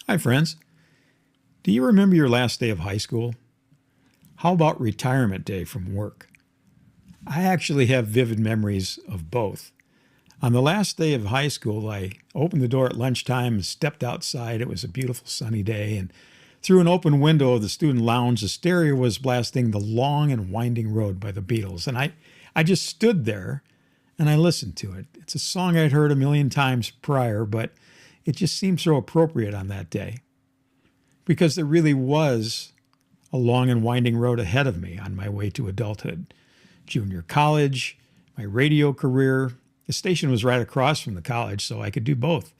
Hi, friends. Do you remember your last day of high school? How about retirement day from work? I actually have vivid memories of both. On the last day of high school, I opened the door at lunchtime and stepped outside. It was a beautiful sunny day, and through an open window of the student lounge, the stereo was blasting The Long and Winding Road by the Beatles. And I just stood there and I listened to it. It's a song I'd heard a million times prior, but it just seemed so appropriate on that day, because there really was a long and winding road ahead of me on my way to adulthood. Junior college, my radio career. The station was right across from the college, so I could do both.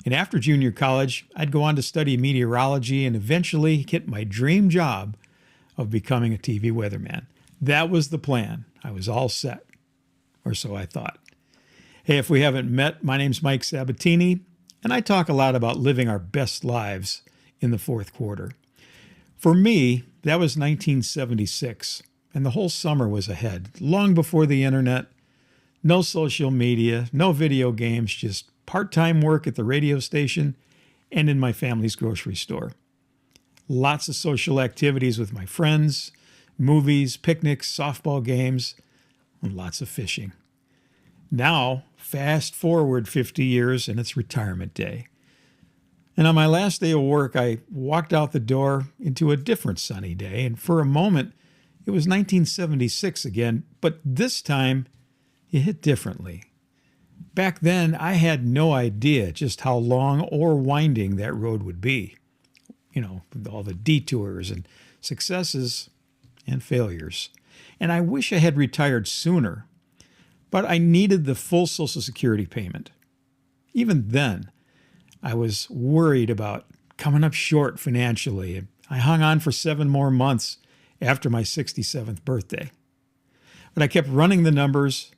And after junior college, I'd go on to study meteorology and eventually hit my dream job of becoming a TV weatherman. That was the plan. I was all set, or so I thought. Hey, if we haven't met, my name's Mike Sabatini, and I talk a lot about living our best lives in the fourth quarter. For me, that was 1976, and the whole summer was ahead, long before the internet, no social media, no video games, just part-time work at the radio station and in my family's grocery store. Lots of social activities with my friends, movies, picnics, softball games, and lots of fishing. Now, fast forward 50 years and it's retirement day. And on my last day of work, I walked out the door into a different sunny day. And for a moment, it was 1976 again, but this time it hit differently. Back then, I had no idea just how long or winding that road would be. With all the detours and successes and failures. And I wish I had retired sooner, but I needed the full Social Security payment. Even then, I was worried about coming up short financially, and I hung on for 7 more months after my 67th birthday. But I kept running the numbers,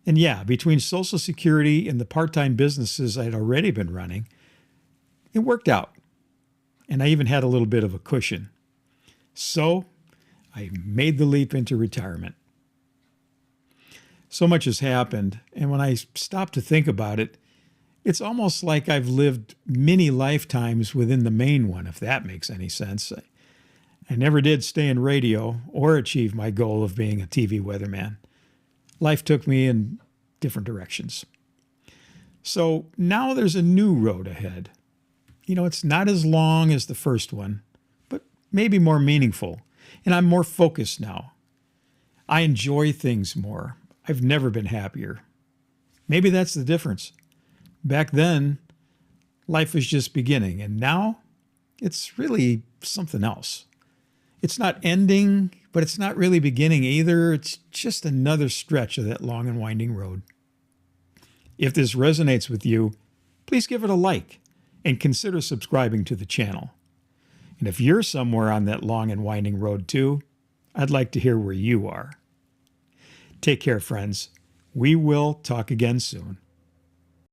and between Social Security and the part-time businesses I'd already been running, it worked out. And I even had a little bit of a cushion. So I made the leap into retirement. So much has happened, and when I stop to think about it, it's almost like I've lived many lifetimes within the main one, if that makes any sense. I never did stay in radio or achieve my goal of being a TV weatherman. Life took me in different directions. So now there's a new road ahead. It's not as long as the first one, but maybe more meaningful. And I'm more focused now. I enjoy things more. I've never been happier. Maybe that's the difference. Back then, life was just beginning, and now it's really something else. It's not ending, but it's not really beginning either. It's just another stretch of that long and winding road. If this resonates with you, please give it a like and consider subscribing to the channel. And if you're somewhere on that long and winding road too, I'd like to hear where you are. Take care, friends. We will talk again soon.